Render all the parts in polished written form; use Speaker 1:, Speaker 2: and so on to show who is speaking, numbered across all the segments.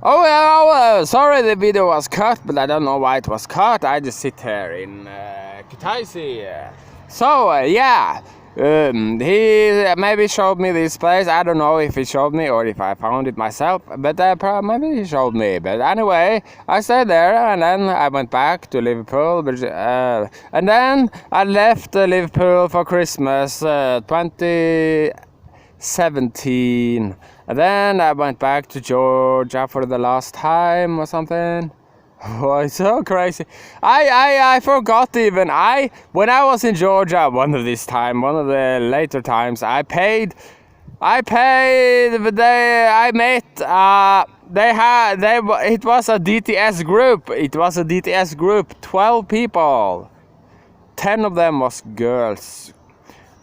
Speaker 1: Oh, well, sorry the video was cut, but I don't know why it was cut. I just sit here in Kutaisi. Yeah, he maybe showed me this place. I don't know if he showed me or if I found it myself, but maybe he showed me. But anyway, I stayed there and then I went back to Liverpool. And then I left Liverpool for Christmas 2017. And then I went back to Georgia for the last time or something. Oh, it's so crazy. I forgot even. When I was in Georgia one of the later times, I met, it was a DTS group. It was a DTS group, 12 people. 10 of them was girls.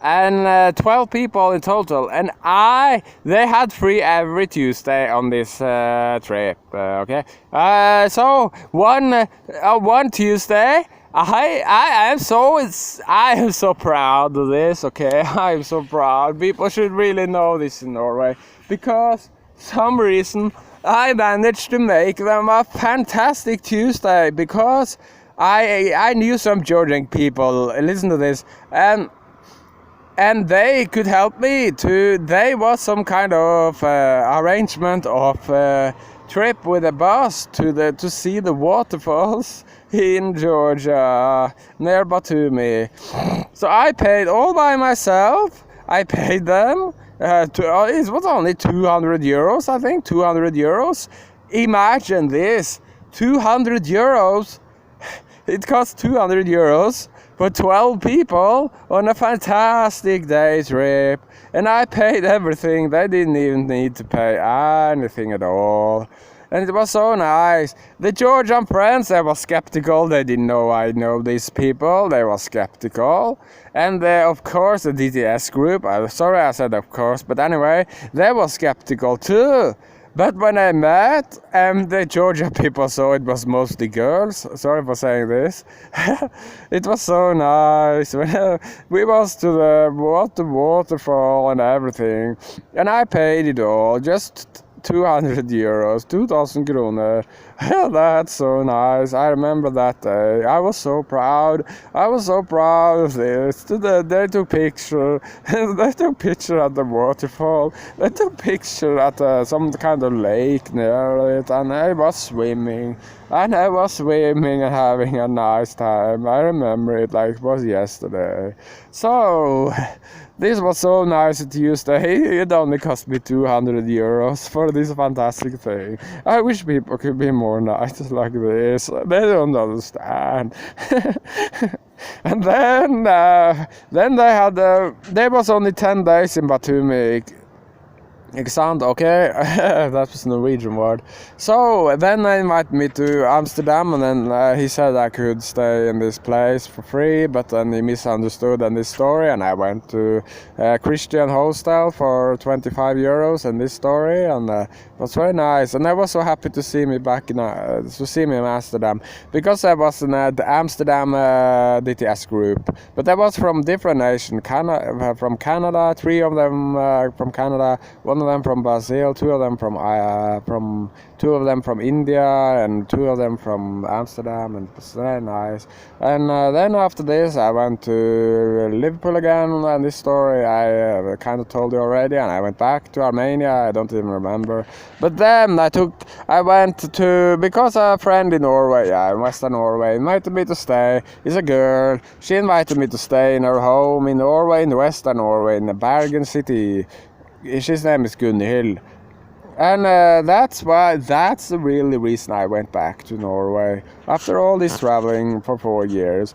Speaker 1: And 12 people in total, and they had free every Tuesday on this trip. Okay, so one Tuesday, I am so proud of this. Okay, I am so proud. People should really know this in Norway, because some reason I managed to make them a fantastic Tuesday, because I knew some Georgian people. Listen to this, and they could help me to. They was some kind of arrangement of trip with a bus to see the waterfalls in Georgia near Batumi. So I paid all by myself. I paid them. It was only 200 euros, I think. 200 euros. Imagine this: 200 euros. It cost 200 euros. For 12 people on a fantastic day trip, and I paid everything. They didn't even need to pay anything at all, and it was so nice. The Georgian friends, they were skeptical. They didn't know I know these people. They were skeptical, and of course the DTS group. Sorry I said of course, but anyway, they were skeptical too. But when I met, the Georgia people saw it was mostly girls. Sorry for saying this. It was so nice. We was to the waterfall and everything, and I paid it all, just 200 euros, 2,000 kroner. That's so nice. I remember that day. I was so proud. I was so proud of this. They took picture. They took picture at the waterfall. They took picture at some kind of lake near it, and I was swimming. And I was swimming and having a nice time. I remember it like it was yesterday. So this was so nice at Tuesday. It only cost me 200 euros for this fantastic thing. I wish people could be more nice like this. They don't understand. And then they had, there was only 10 days in Batumi. Sound okay? That was a Norwegian word. So then they invited me to Amsterdam, and then he said I could stay in this place for free, but then he misunderstood in this story, and I went to a Christian hostel for 25 euros in this story, and it was very nice. And I was so happy to see me back in Amsterdam, because I was in the Amsterdam DTS group, but I was from different nations. From Canada, 3 of them from Canada, 1 of them from Brazil, 2 of them from India, and 2 of them from Amsterdam, and it was very nice. And then after this I went to Liverpool again, and this story I kind of told you already, and I went back to Armenia. I don't even remember. But then I went to, because a friend in Norway, in Western Norway, invited me to stay. It's a girl. She invited me to stay in her home in Norway, in Western Norway, in Bergen city. His name is Gunhild, and that's the really reason I went back to Norway after all this traveling for 4 years.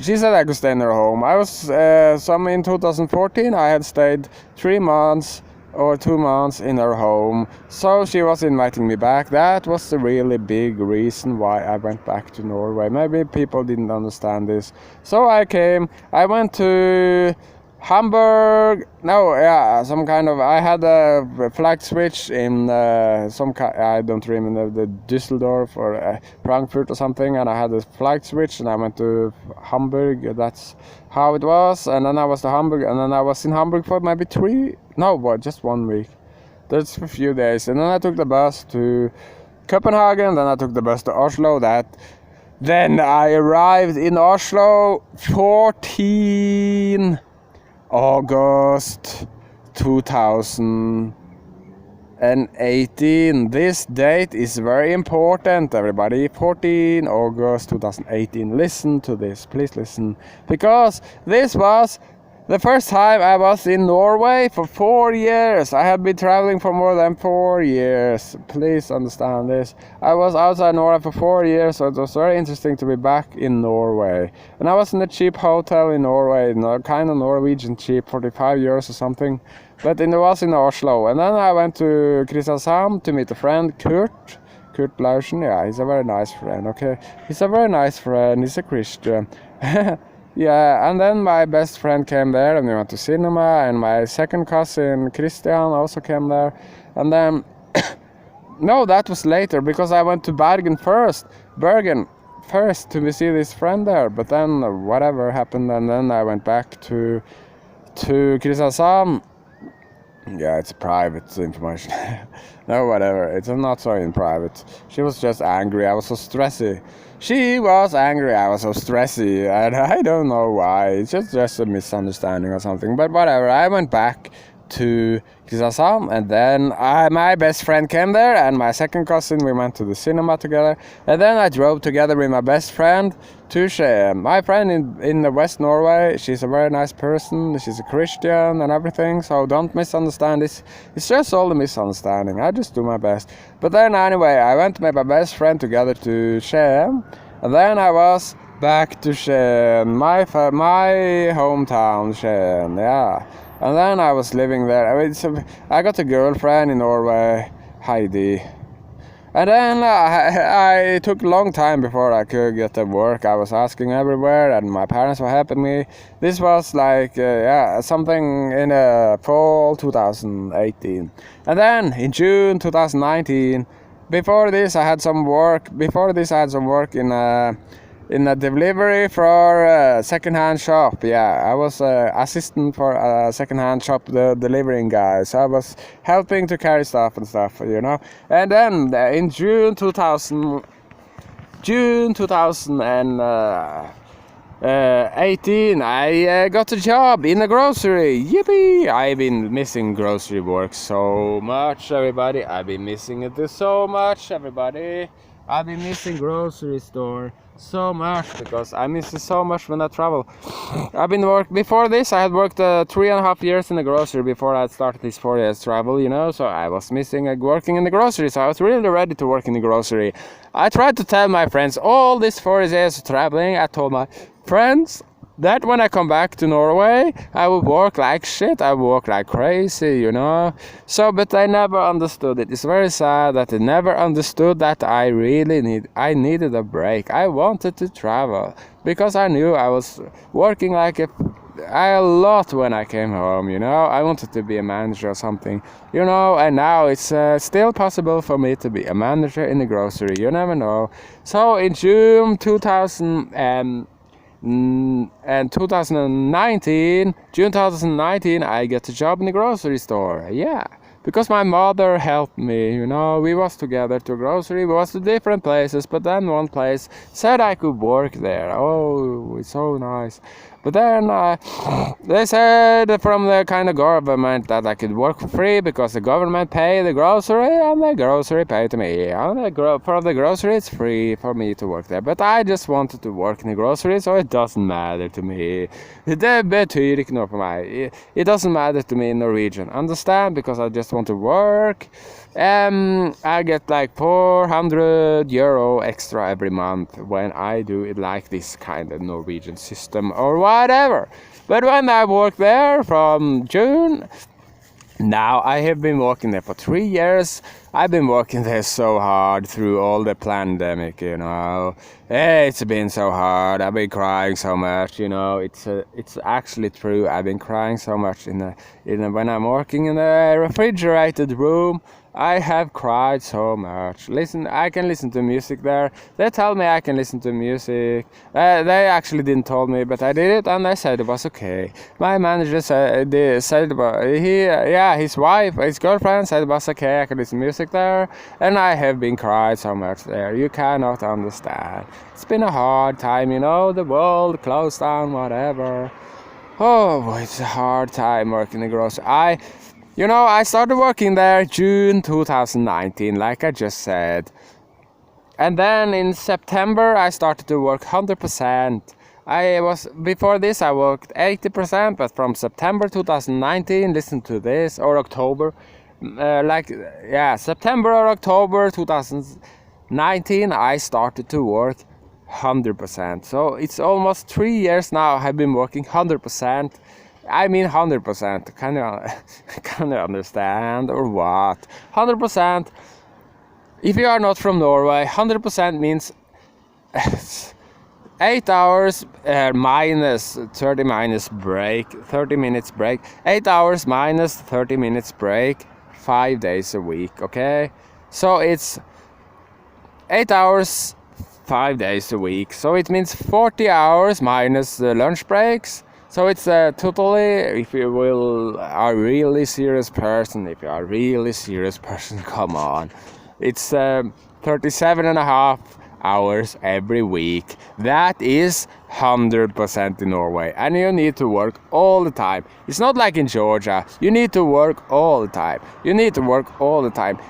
Speaker 1: She said I could stay in her home. I was in 2014. I had stayed 3 months or 2 months in her home, so she was inviting me back. That was the really big reason why I went back to Norway. Maybe people didn't understand this. So I went to Hamburg. Some kind of. I had a flag switch in I don't remember, the Düsseldorf or Frankfurt or something, and I had a flag switch, and I went to Hamburg. That's how it was. And then I was to Hamburg, and then I was in Hamburg for maybe just 1 week. That's a few days, and then I took the bus to Copenhagen, then I took the bus to Oslo. Then I arrived in Oslo 14 August 2018. This date is very important, everybody. 14 August 2018. Listen to this, please listen, because this was the first time I was in Norway for 4 years. I have been traveling for more than 4 years. Please understand this. I was outside Norway for 4 years, so it was very interesting to be back in Norway. And I was in a cheap hotel in Norway, kind of Norwegian cheap, 45 euros or something. But it was in Oslo. And then I went to Kristiansand to meet a friend, Kurt Laursen. Yeah, he's a very nice friend, okay? He's a very nice friend, he's a Christian. Yeah, and then my best friend came there and we went to cinema, and my second cousin Christian also came there. And then, no, that was later, because I went to Bergen first to see this friend there. But then whatever happened, and then I went back to Kristiansand. Yeah, it's private information. No, whatever. It's not so in private. She was just angry. I was so stressy. She was angry. I was so stressy. And I don't know why. It's just a misunderstanding or something. But whatever. I went back to Kristiansand, and then my best friend came there, and my second cousin, we went to the cinema together. And then I drove together with my best friend to Skien. My friend in the West Norway, she's a very nice person, she's a Christian and everything, so don't misunderstand this. It's just all the misunderstanding. I just do my best. But then anyway, I went with my best friend together to Skien, and then I was back to Skien, my hometown, Skien, yeah. And then I was living there. I got a girlfriend in Norway, Heidi. And then I took a long time before I could get a work. I was asking everywhere, and my parents were helping me. This was like, something in fall 2018. And then in June 2019, before this I had some work in a delivery for a second-hand shop. Yeah, I was assistant for a second-hand shop, the delivering guy. So I was helping to carry stuff, you know. And then in June 2018, I got a job in a grocery. Yippee! I've been missing grocery work so much, everybody. I've been missing it so much, everybody. I've been missing grocery store so much, because I miss it so much when I travel. Before this I had worked 3.5 years in the grocery before I started this 4 years travel, you know, so I was missing working in the grocery, so I was really ready to work in the grocery. I tried to tell my friends all this 4 years of traveling. I told my friends that when I come back to Norway, I will work like shit, I will work like crazy, you know. So, but they never understood it. It's very sad that they never understood that I needed a break. I wanted to travel, because I knew I was working like a lot when I came home, you know. I wanted to be a manager or something, you know, and now it's still possible for me to be a manager in the grocery, you never know. So in June 2019, June 2019, I get a job in the grocery store. Yeah, because my mother helped me, you know. We was together to grocery, we was to different places, but then one place said I could work there. Oh, it's so nice. But then they said from the kind of government that I could work for free, because the government pay the grocery and the grocery pay to me. And for the grocery it's free for me to work there. But I just wanted to work in the grocery, so it doesn't matter to me. Det betyr ikke noe for meg. It doesn't matter to me in Norwegian. Understand? Because I just want to work. I get like 400 euro extra every month when I do it like this kind of Norwegian system or whatever. But when I work there from June, now I have been working there for 3 years. I've been working there so hard through all the pandemic, you know. It's been so hard. I've been crying so much, you know. It's actually true. I've been crying so much when I'm working in a refrigerated room. I have cried so much. Listen, I can listen to music there. They tell me I can listen to music. They actually didn't tell me, but I did it, and they said it was okay. My manager said his wife, his girlfriend said it was okay. I can listen to music there, and I have been cried so much there. You cannot understand. It's been a hard time, you know. The world closed down, whatever. Oh, it's a hard time working in the grocery. I started working there June 2019, like I just said. And then in September, I started to work 100%. Before this, I worked 80%, but from September 2019, listen to this, or October, September or October 2019, I started to work 100%. So it's almost 3 years now I've been working 100%. I mean 100%. Can you understand or what? 100%. If you are not from Norway, 100% means 8 hours minus 30 minus break, 30 minutes break. 8 hours minus 30 minutes break, 5 days a week, okay? So it's 8 hours, 5 days a week. So it means 40 hours minus the lunch breaks. So it's totally, if you are a really serious person, come on. It's 37 and a half hours every week. That is 100% in Norway. And you need to work all the time. It's not like in Georgia. You need to work all the time.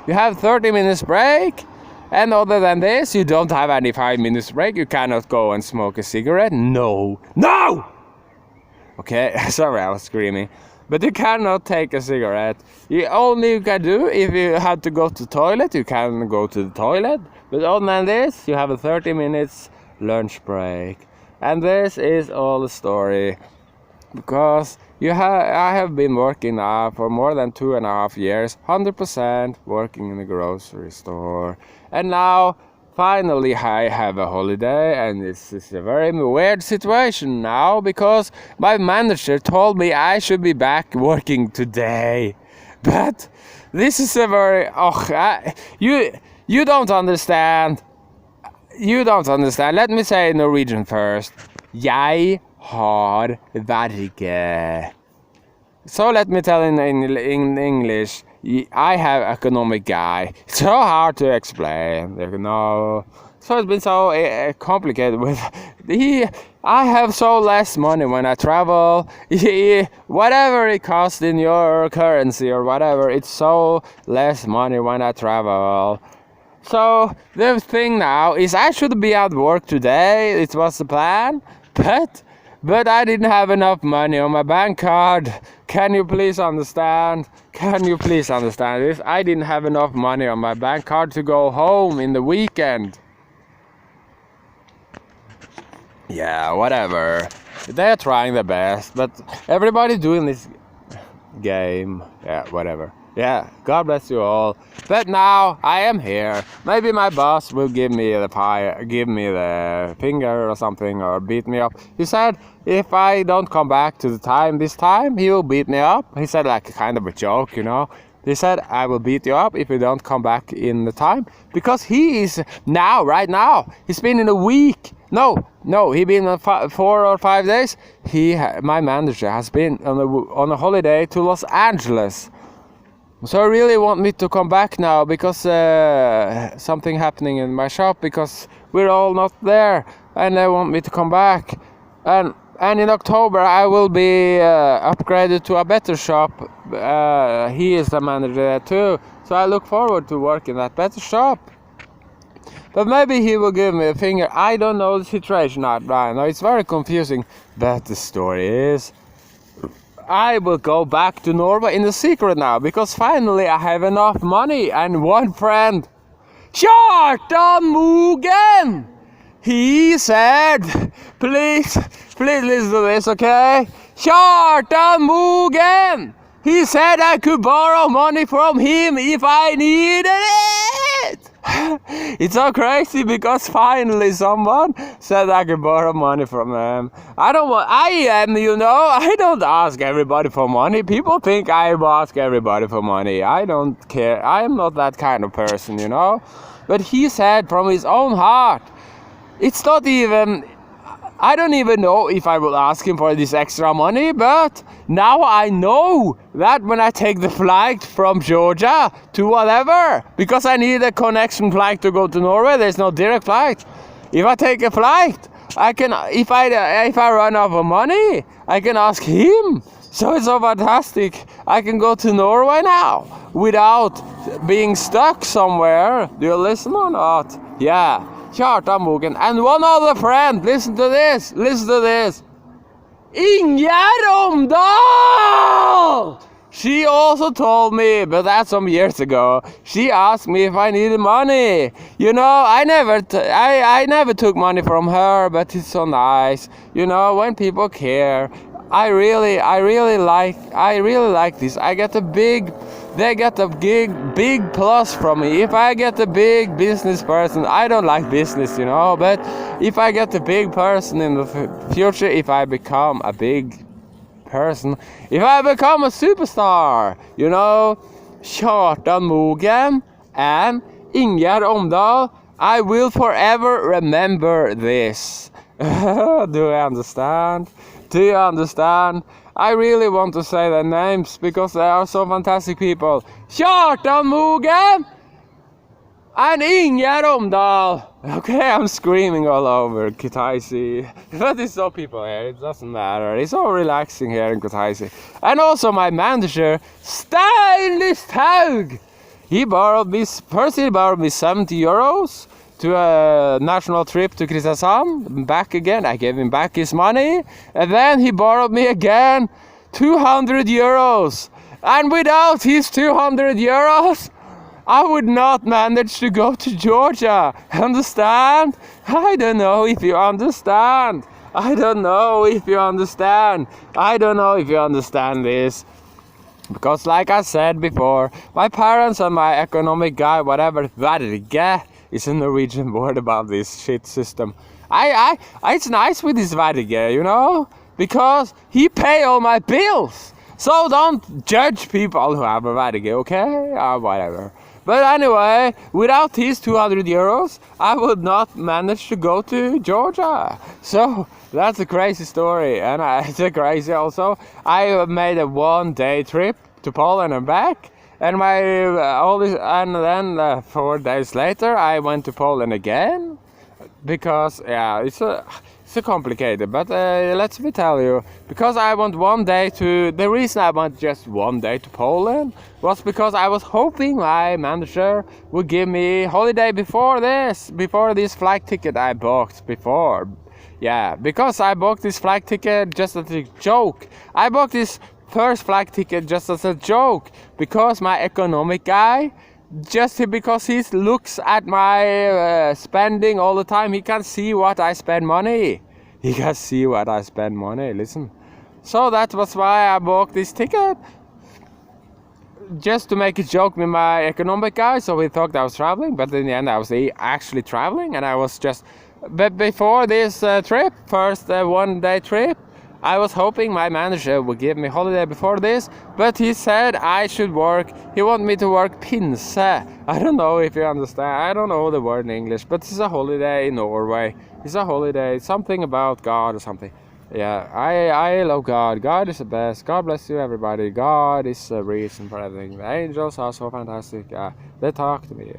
Speaker 1: You have 30 minutes break. And other than this, you don't have any 5 minutes break. You cannot go and smoke a cigarette. No! Okay, sorry, I was screaming. But you cannot take a cigarette. You can do, if you have to go to the toilet, you can go to the toilet. But other than this, you have a 30 minutes lunch break. And this is all the story. Because I have been working now for more than 2.5 years, 100% working in the grocery store. And now, finally, I have a holiday, and this is a very weird situation now because my manager told me I should be back working today. But this is a very you don't understand. Let me say Norwegian first. Jeg har verge. So let me tell in English. I have economic guy. It's so hard to explain, you know. So it's been so complicated with. I have so less money when I travel. Whatever it costs in your currency or whatever, it's so less money when I travel. So the thing now is I should be at work today. It was the plan, but I didn't have enough money on my bank card. Can you please understand this? I didn't have enough money on my bank card to go home in the weekend. Yeah, whatever. They're trying their best, but everybody doing this game. Yeah, whatever. Yeah, God bless you all. But now I am here. Maybe my boss will give me the finger or something, or beat me up. He said if I don't come back to the time this time, he will beat me up. He said like kind of a joke, you know. He said I will beat you up if you don't come back in the time, because he is right now. He's been in a week. No, he been on 4 or 5 days. My manager has been on a holiday to Los Angeles. So I really want me to come back now because something happening in my shop, because we're all not there, and they want me to come back. And in October I will be upgraded to a better shop. He is the manager there too, so I look forward to working at better shop. But maybe he will give me a finger. I don't know the situation right now. It's very confusing. But the story is, I will go back to Norway in the secret now, because finally I have enough money. And one friend, Kjartan Mogen, he said, please listen to this, okay? Kjartan Mogen, he said I could borrow money from him if I needed it. It's so crazy because finally someone said I can borrow money from them. I don't ask everybody for money. People think I ask everybody for money. I don't care. I am not that kind of person, But he said from his own heart, it's not even, I don't even know if I will ask him for this extra money, but now I know that when I take the flight from Georgia to whatever, because I need a connection flight to go to Norway, there's no direct flight. If I take a flight, I can, if I run out of money, I can ask him. So it's so fantastic. I can go to Norway now without being stuck somewhere. Do you listen or not? Yeah. Kjartan Mogen. And one other friend, listen to this. Ingjerd Omdal! She also told me, but that's some years ago, she asked me if I needed money. I never took money from her, but it's so nice. When people care. I really like this. They get a big plus from me. If I get a big business person, I don't like business, but if I get a big person in the future, if I become a big person, if I become a superstar, Kjartan Mogen and Ingjerd Omdal, I will forever remember this. Do you understand? I really want to say their names because they are so fantastic people. Kjartan Mogen and Ingjerd Omdal. Okay, I'm screaming all over Kutaisi. But it's so people here, it doesn't matter. It's so relaxing here in Kutaisi. And also my manager, Stein Listhaug. He borrowed me 70 euros to a national trip to Kristiansand, back again. I gave him back his money, and then he borrowed me again 200 euros. And without his 200 euros, I would not manage to go to Georgia. Understand? I don't know if you understand. I don't know if you understand this. Because like I said before, my parents and my economic guy, whatever, Verge, is a Norwegian word about this shit system. It's nice with this Verge, because he pay all my bills. So don't judge people who have a Verge, okay? Or whatever. But anyway, without these 200 euros, I would not manage to go to Georgia. So that's a crazy story, and it's a crazy also. I made a one-day trip to Poland and back. And then 4 days later, I went to Poland again, because it's complicated. But let me tell you, because I want one day to. The reason I want just one day to Poland was because I was hoping my manager would give me holiday before this flight ticket I booked before. Yeah, because I booked this flight ticket just as a joke. I booked this first flight ticket just as a joke because my economic guy, because he looks at my spending all the time, he can see what I spend money. Listen. So that was why I bought this ticket, just to make a joke with my economic guy, so he thought I was traveling, but in the end I was actually traveling, and I was just. But before this trip, first one-day trip, I was hoping my manager would give me holiday before this, but he said I should work. He wanted me to work pinse. I don't know if you understand. I don't know the word in English, but it's a holiday in Norway. It's a holiday, something about God or something. Yeah, I love God. God is the best. God bless you, everybody. God is the reason for everything. The angels are so fantastic. They talk to me.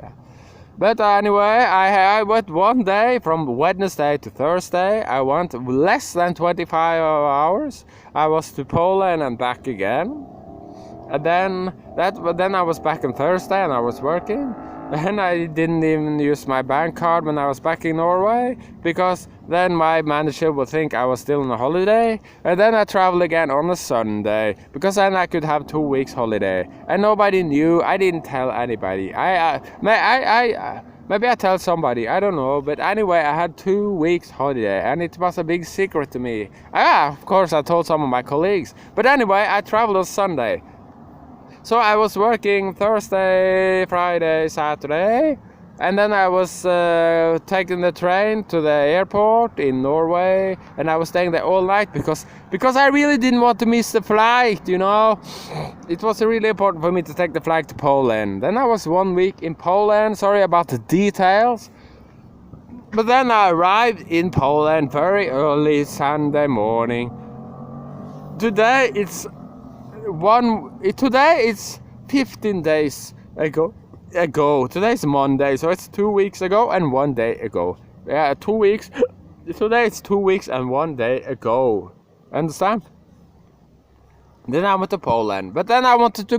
Speaker 1: But anyway, I went one day from Wednesday to Thursday. I went less than 25 hours. I was to Poland and back again. And then I was back on Thursday and I was working. And I didn't even use my bank card when I was back in Norway, because then my manager would think I was still on a holiday. And then I traveled again on a Sunday, because then I could have 2 weeks holiday. And nobody knew. I didn't tell anybody. Maybe I tell somebody, I don't know. But anyway, I had 2 weeks holiday, and it was a big secret to me. Of course, I told some of my colleagues. But anyway, I traveled on Sunday. So I was working Thursday, Friday, Saturday, And then I was taking the train to the airport in Norway, and I was staying there all night because I really didn't want to miss the flight, you know. It was really important for me to take the flight to Poland. Then I was 1 week in Poland. Sorry about the details. But then I arrived in Poland very early Sunday morning. Today it's 15 days ago. Today's Monday, so it's 2 weeks ago and 1 day ago. Yeah, 2 weeks. Today it's 2 weeks and 1 day ago. Understand? Then I went to Poland, but then I wanted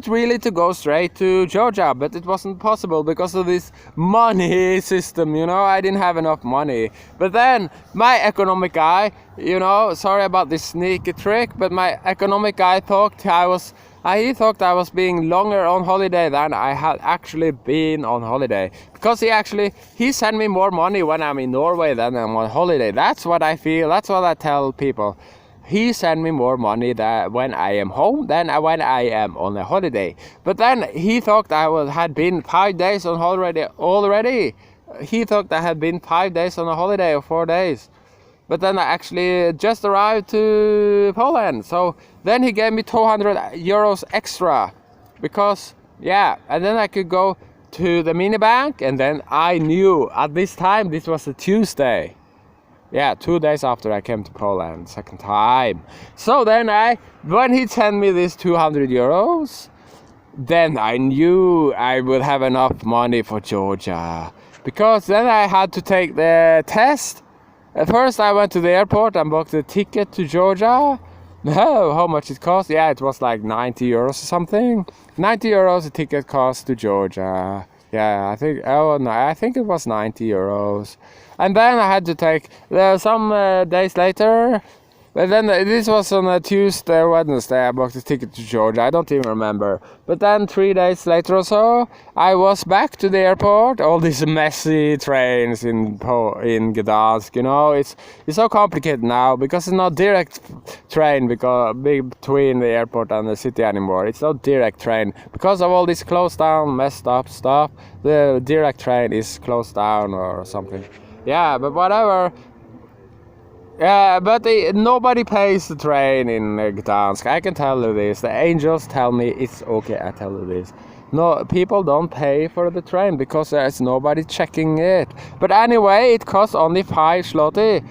Speaker 1: really to go straight to Georgia, but it wasn't possible because of this money system, you know. I didn't have enough money. But then my economic guy, you know, sorry about this sneaky trick, but my economic guy thought he thought I was being longer on holiday than I had actually been on holiday, because he sent me more money when I'm in Norway than I'm on holiday. That's what I feel. That's what I tell people. He sent me more money than when I am home than when I am on a holiday. But then he thought had been 5 days on holiday already. He thought I had been 5 days on a holiday or 4 days. But then I actually just arrived to Poland. So then he gave me 200 euros extra. Because, yeah, and then I could go to the mini bank. And then I knew at this time, this was a Tuesday. Yeah, 2 days after I came to Poland, second time. So then when he sent me this 200 euros, then I knew I would have enough money for Georgia. Because then I had to take the test. At first I went to the airport and booked a ticket to Georgia. How much it cost? Yeah, it was like 90 euros or something. 90 euros a ticket cost to Georgia. Yeah, I think it was 90 euros. And then I had to take some days later. But then this was on a Tuesday or Wednesday. I booked a ticket to Georgia. I don't even remember. But then 3 days later or so, I was back to the airport. All these messy trains in Gdansk. You know, it's so complicated now because it's not direct train between the airport and the city anymore. It's not direct train because of all this closed down, messed up stuff. The direct train is closed down or something. Yeah, but whatever. Yeah, but nobody pays the train in Gdansk. I can tell you this. The angels tell me it's okay. I tell you this. No, people don't pay for the train because there's nobody checking it. But anyway, it costs only 5 zloty,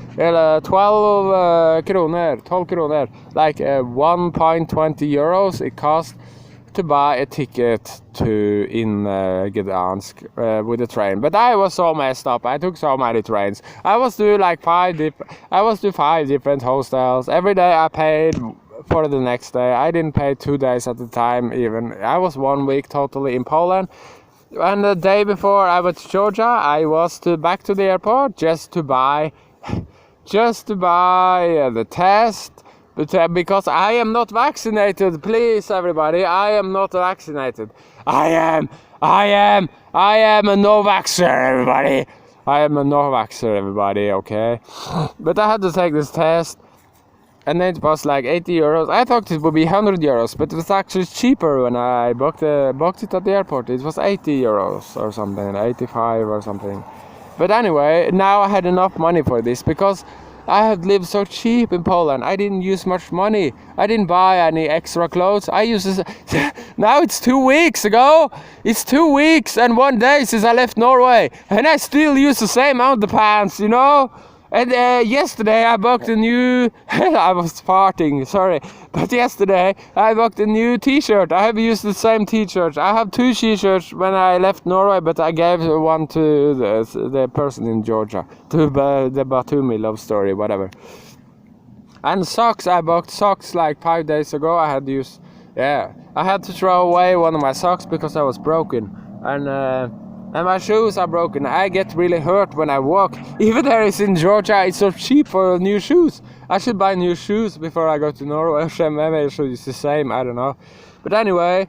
Speaker 1: 12 kroner, like 1.20 euros. It costs to buy a ticket in Gdansk with the train. But I was so messed up. I took so many trains. I was to 5 different hostels. Every day I paid for the next day. I didn't pay 2 days at a time even. I was 1 week totally in Poland. And the day before I went to Georgia, I was back to the airport just to buy the test. But because I am not vaccinated, please everybody, I am not vaccinated. I am a no-vaxxer, everybody. I am a no-vaxxer, everybody, okay? But I had to take this test, and it was like 80 euros. I thought it would be 100 euros, but it was actually cheaper when I booked it at the airport. It was 80 euros or something, 85 or something. But anyway, now I had enough money for this because I had lived so cheap in Poland. I didn't use much money. I didn't buy any extra clothes. Now it's 2 weeks ago. It's 2 weeks and 1 day since I left Norway, and I still use the same underpants, you know. And yesterday I booked a new. I was farting, sorry. But yesterday I booked a new T-shirt. I have used the same T-shirt. I have 2 T-shirts when I left Norway, but I gave one to the person in Georgia, to the Batumi love story, whatever. And socks, I bought socks like 5 days ago. I had to throw away one of my socks because I was broken. And my shoes are broken. I get really hurt when I walk. Even there is in Georgia, it's so cheap for new shoes. I should buy new shoes before I go to Norway. Maybe I should use the same, I don't know. But anyway,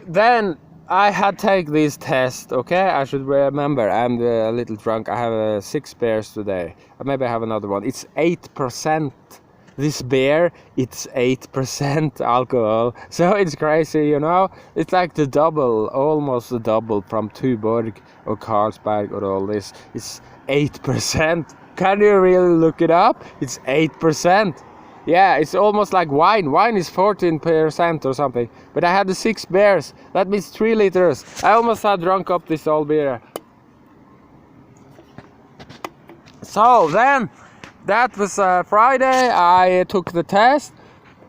Speaker 1: then I had to take this test, okay? I should remember, I'm a little drunk. I have 6 beers today. Maybe I have another one. It's 8%. this beer, it's 8% alcohol. So it's crazy, you know. It's like the double, almost the double from Tuborg or Carlsberg or all this. It's 8%. Can you really look it up? It's 8%. Yeah, it's almost like wine. Wine is 14% or something. But I had the 6 beers. That means 3 liters. I almost had drunk up this whole beer. So then, that was Friday. I took the test.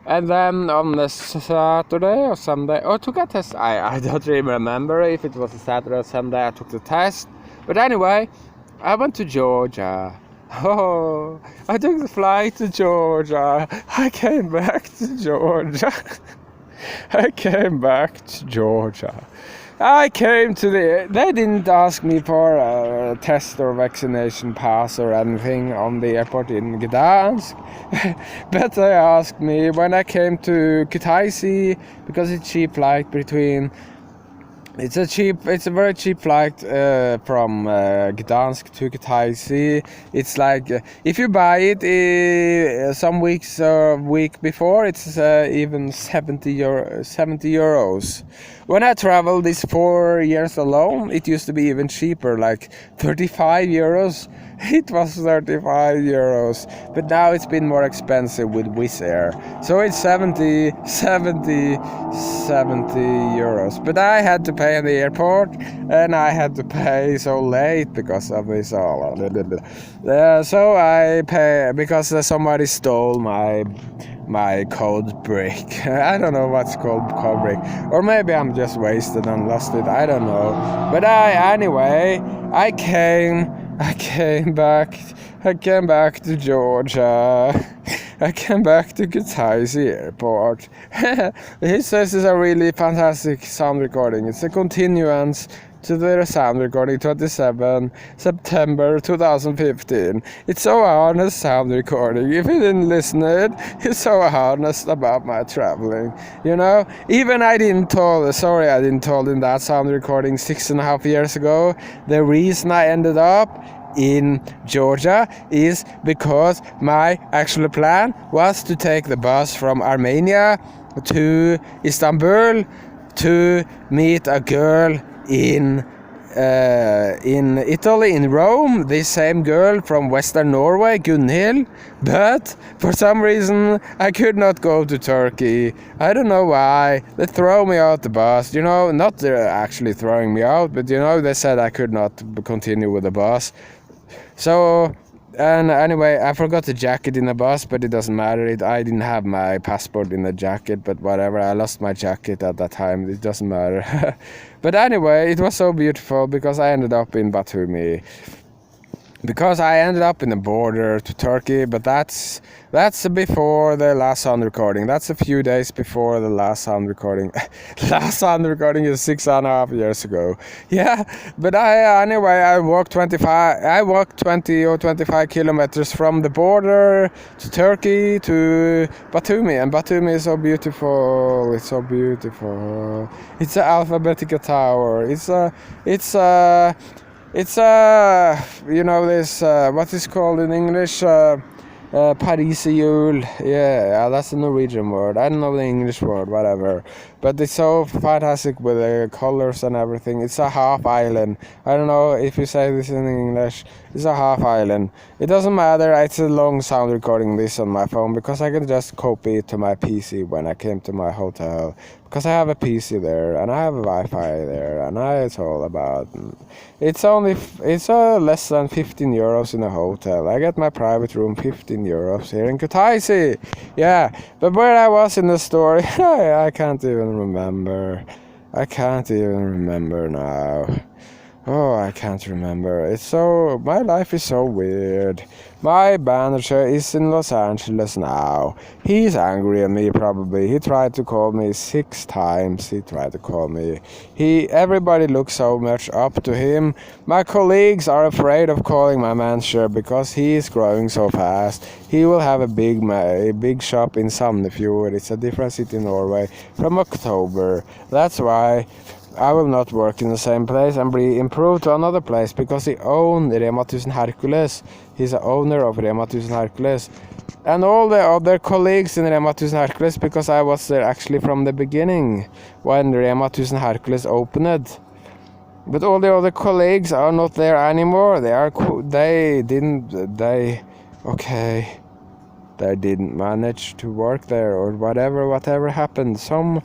Speaker 1: And then on the Saturday or Sunday, I took a test. I don't really remember if it was a Saturday or Sunday I took the test. But anyway, I went to Georgia. Oh, I took the flight to Georgia. I came back to Georgia. I came back to Georgia. I came to they didn't ask me for a test or vaccination pass or anything on the airport in Gdansk. But they asked me when I came to Kutaisi, because it's cheap flight between. It's a very cheap flight from Gdansk to Kutaisi. It's like if you buy it some weeks or week before, it's even 70 euros. When I traveled these 4 years alone, it used to be even cheaper, like 35 euros. It was 35 euros, but now it's been more expensive with Wizz Air. So it's 70 euros. But I had to pay in the airport, and I had to pay so late because of this all. So I pay because somebody stole my code brick. I don't know what's called code brick, or maybe I'm just wasted and lost it. I don't know. But I came back to Georgia. I came back to Kutaisi Airport. He says it's a really fantastic sound recording. It's a continuance to the sound recording 27 September 2015. It's so honest sound recording. If you didn't listen to it, it's so honest about my traveling. You know, even I didn't told him that sound recording 6.5 years ago. The reason I ended up in Georgia is because my actual plan was to take the bus from Armenia to Istanbul to meet a girl in Italy, in Rome, this same girl from Western Norway, Gunhild, but for some reason I could not go to Turkey. I don't know why. They throw me out the bus, you know, not they're actually throwing me out, but you know, they said I could not continue with the bus. So, and anyway, I forgot the jacket in the bus, but it doesn't matter. I didn't have my passport in the jacket, but whatever. I lost my jacket at that time. It doesn't matter. But anyway, it was so beautiful because I ended up in Batumi. Because I ended up in the border to Turkey, but that's before the last sound recording. That's a few days before the last sound recording. Last sound recording is 6.5 years ago. Yeah, but I walked 20 or 25 kilometers from the border to Turkey to Batumi, and Batumi is so beautiful. It's so beautiful. It's an alphabetical tower. It's you know, this what is called in English Pariserhjul. Yeah, that's the Norwegian word. I don't know the English word, whatever. But it's so fantastic with the colors and everything. It's a half island. I don't know if you say this in English. It's a half island. It doesn't matter. It's a long sound recording this on my phone because I can just copy it to my PC when I came to my hotel. Because I have a PC there and I have a Wi-Fi there, and it's all about. It's less than 15 euros in a hotel. I get my private room 15 euros here in Kutaisi. Yeah, but where I was in the story, I can't even remember. I can't even remember now. Oh, I can't remember. My life is so weird. My manager is in Los Angeles now. He's angry at me probably. He tried to call me 6 times. Everybody looks so much up to him. My colleagues are afraid of calling my manager because he is growing so fast. He will have a big shop in Sandefjord. It's a different city in Norway from October. That's why I will not work in the same place and be improved to another place because he owns Rema 1000 Hercules. He's the owner of Rema 1000 Hercules. And all the other colleagues in Rema 1000 Hercules, because I was there actually from the beginning when Rema 1000 Hercules opened. But all the other colleagues are not there anymore. They didn't manage to work there, or whatever happened. Some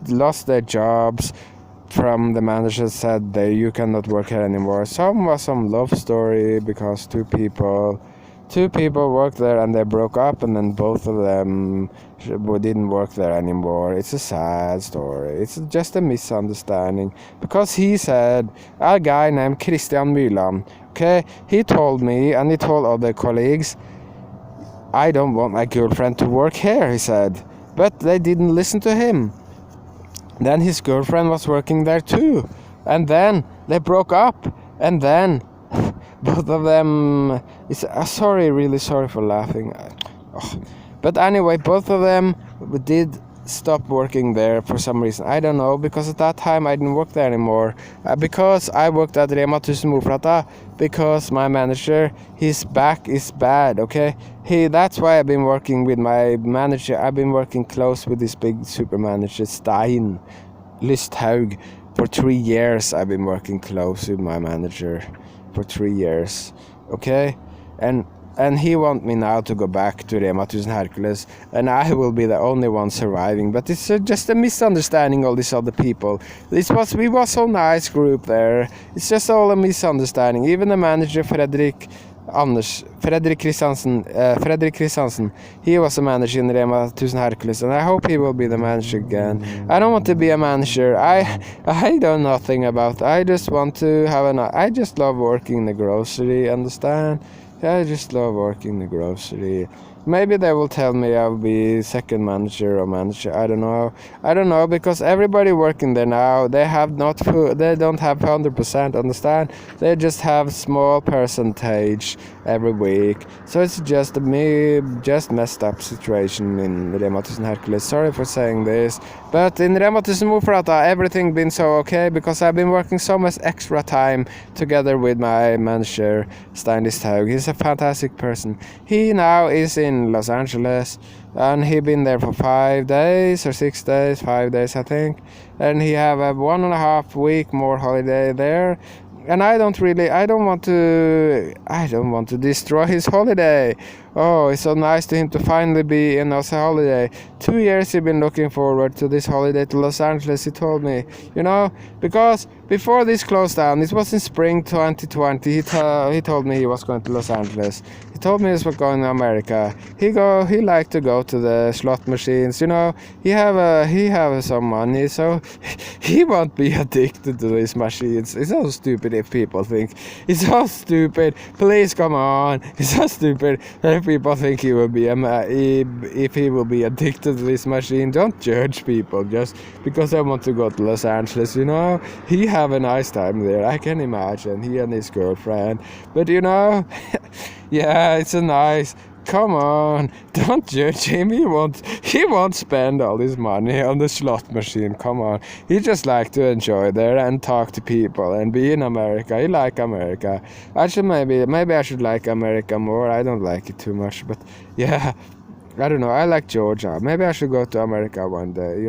Speaker 1: lost their jobs from the manager said that you cannot work here anymore. Some was some love story because two people worked there and they broke up, and then both of them didn't work there anymore. It's a sad story. It's just a misunderstanding, because he said, a guy named Christian Myland, okay, he told me and he told other colleagues, I don't want my girlfriend to work here, he said. But they didn't listen to him. Then his girlfriend was working there too, and then they broke up, and then both of them, really sorry for laughing. But anyway, both of them did stop working there for some reason. I don't know, because at that time I didn't work there anymore. Because I worked at Rema 1000 Moflata, because my manager, his back is bad, okay? That's why I've been working with my manager. I've been working close with this big super manager, Stein Lysthaug. For 3 years I've been working close with my manager. For 3 years, okay? And he wants me now to go back to Rema 1000 Hercules, and I will be the only one surviving. But it's just a misunderstanding, all these other people. We was so nice group there. It's just all a misunderstanding. Even the manager, Fredrik Christiansen, he was a manager in Rema 1000 Hercules, and I hope he will be the manager again. I don't want to be a manager. I know nothing about. I just want to have I just love working in the grocery, understand? I just love working in the grocery. Maybe they will tell me I'll be second manager or manager. I don't know, because everybody working there now, they don't have 100%, understand? They just have small percentage every week. So it's just messed up situation in Rema 1000 Hercules. Sorry for saying this, but in Rema 1000 Moflata everything been so okay, because I've been working so much extra time together with my manager Stein Lysthaug. He's a fantastic person. He now is in Los Angeles, and he been there for 5 days or 6 days, 5 days I think, and he have a 1.5 week more holiday there. And I don't want to destroy his holiday. Oh, it's so nice to him to finally be in a holiday. 2 years he's been looking forward to this holiday to Los Angeles, he told me. Because before this closed down, it was in spring 2020, he told me he was going to Los Angeles. He told me he was going to America. He liked to go to the slot machines, He have some money, so he won't be addicted to these machines. It's so stupid if people think. It's so stupid. Please, come on. It's so stupid if people think he will be if he will be addicted to this machine. Don't judge people just because they want to go to Los Angeles, He have a nice time there, I can imagine, he and his girlfriend. But yeah, it's a nice. Come on, don't judge him. He won't spend all his money on the slot machine. Come on, he just like to enjoy there and talk to people and be in America. He like America. Maybe I should like America more. I don't like it too much, but yeah, I don't know. I like Georgia. Maybe I should go to America one day.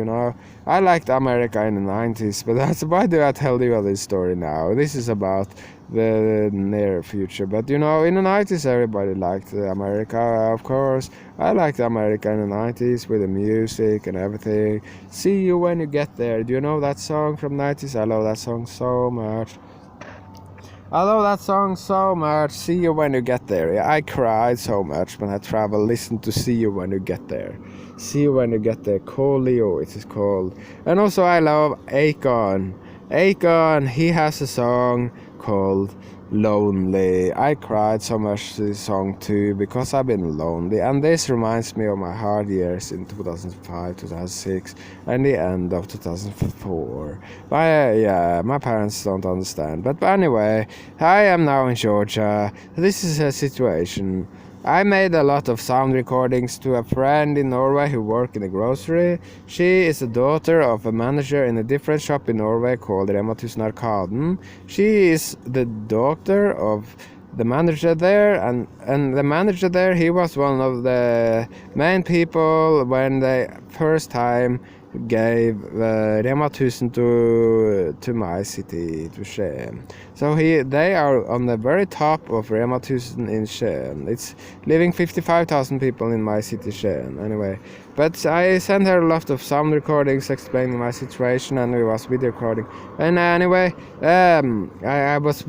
Speaker 1: I liked America in the 90s, but why do I tell you all this story now? This is about the near future. But in the 90s everybody liked America, of course. I liked America in the 90s with the music and everything. See You When You Get There. Do you know that song from 90s? I love that song so much. See You When You Get There. Yeah, I cried so much when I travel. Listen to See You When You Get There. See You When You Get There. Cole Leo, it is called. And also I love Akon. He has a song called Lonely. I cried so much to this song too, because I've been lonely, and this reminds me of my hard years in 2005, 2006, and the end of 2004. My parents don't understand. But anyway, I am now in Georgia. This is a situation. I made a lot of sound recordings to a friend in Norway who works in the grocery. She is the daughter of a manager in a different shop in Norway called Rema 1000 Arkaden. She is the daughter of the manager there, and the manager there, he was one of the main people when they first time gave Rema 1000 to my city, to Skien. So they are on the very top of Rema 1000 in Skien. It's living 55,000 people in my city, Skien, anyway. But I sent her a lot of sound recordings explaining my situation, and it was video recording. And anyway, I was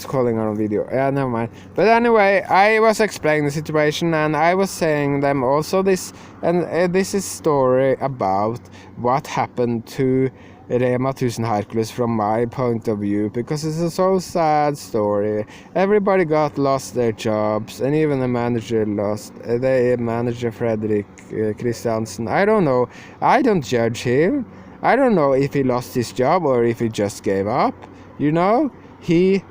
Speaker 1: calling her on video. Yeah, never mind. But anyway, I was explaining the situation, and I was saying them also this, and this is story about what happened to Rema 1000 Hercules from my point of view, because it's a so sad story. Everybody lost their jobs, and even the manager lost. The manager Fredrik Christiansen. I don't know. I don't judge him. I don't know if he lost his job or if he just gave up. You know, he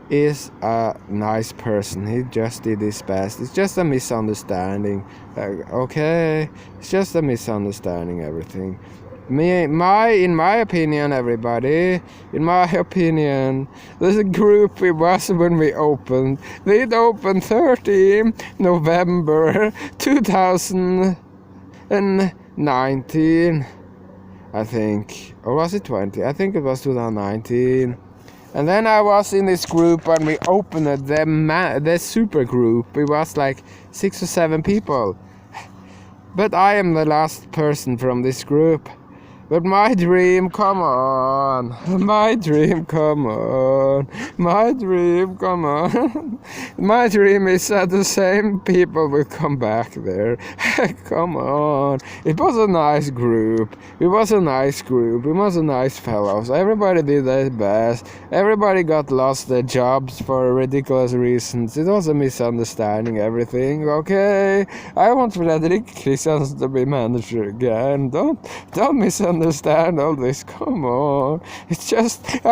Speaker 1: is a nice person. He just did his best. It's just a misunderstanding. Okay, it's just a misunderstanding. Everything. In my opinion, everybody, in my opinion, there's a group it was when we opened. It opened 30 November 2019, I think. Or was it 20? I think it was 2019. And then I was in this group when we opened it, the super group. It was like 6 or 7 people. But I am the last person from this group. But my dream, come on. My dream, come on. My dream, come on. My dream is that the same people will come back there. Come on. It was a nice group. It was a nice group. It was a nice fellows. Everybody did their best. Everybody got lost their jobs for ridiculous reasons. It was a misunderstanding, everything. Okay. I want Fredrik Christiansen to be manager again. Don't misunderstand all this. Come on. I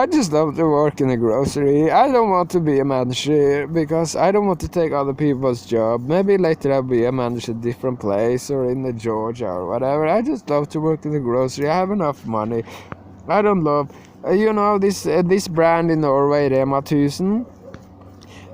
Speaker 1: just love to work in a grocery. I don't want to be a manager because I don't want to take other people's job. Maybe later I'll be a manager at a different place or in the Georgia or whatever. I just love to work in the grocery. I have enough money. I don't love this brand in Norway, Rema 1000.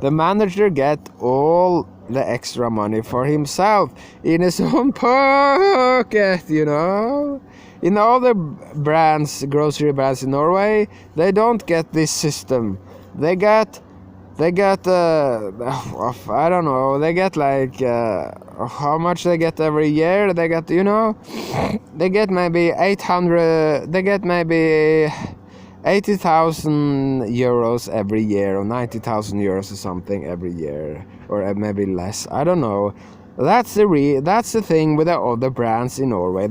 Speaker 1: The manager get all the extra money for himself in his own pocket, you know. In other brands, grocery brands in Norway, they don't get this system. They get I don't know, they get like, how much they get every year? They get, they get maybe 80,000 euros every year, or 90,000 euros or something every year, or maybe less. I don't know. That's the thing with the other brands in Norway.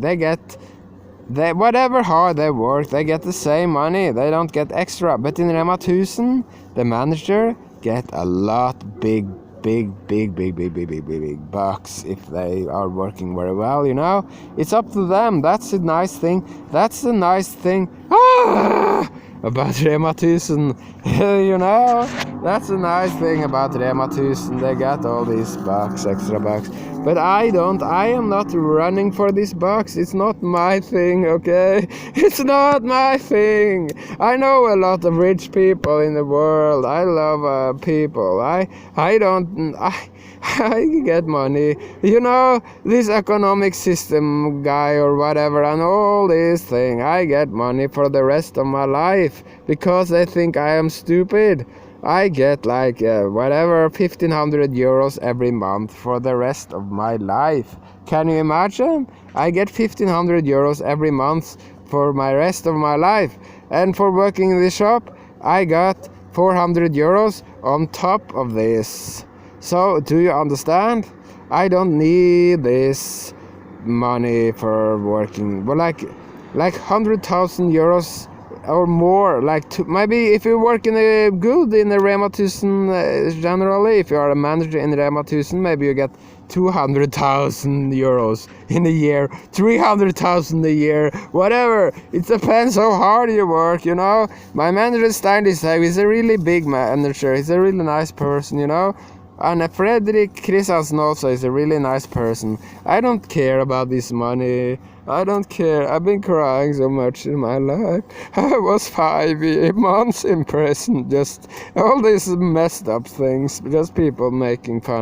Speaker 1: Whatever hard they work, they get the same money. They don't get extra. But in Rema 1000, the manager get a lot big bucks if they are working very well, It's up to them. That's the nice thing. About Rema 1000, That's the nice thing about Rema 1000. They got all these bucks, extra bucks. But I am not running for this bucks. It's not my thing, okay? It's not my thing. I know a lot of rich people in the world. I love people. I get money. This economic system guy or whatever and all this thing. I get money for the rest of my life because they think I am stupid. I get like 1,500 euros every month for the rest of my life. Can you imagine? I get 1,500 euros every month for my rest of my life. And for working in the shop, I got 400 euros on top of this. So, do you understand? I don't need this money for working. But like 100,000 euros or more, maybe if you work in the Rema 1000 generally, if you are a manager in Rema 1000, maybe you get 200,000 euros in a year, 300,000 a year, whatever. It depends how hard you work, My manager Stein, he's a really big manager. He's a really nice person, And Fredrik Kristiansen also is a really nice person. I don't care about this money. I don't care. I've been crying so much in my life. I was 5 months in prison. Just all these messed up things. Just people making fun.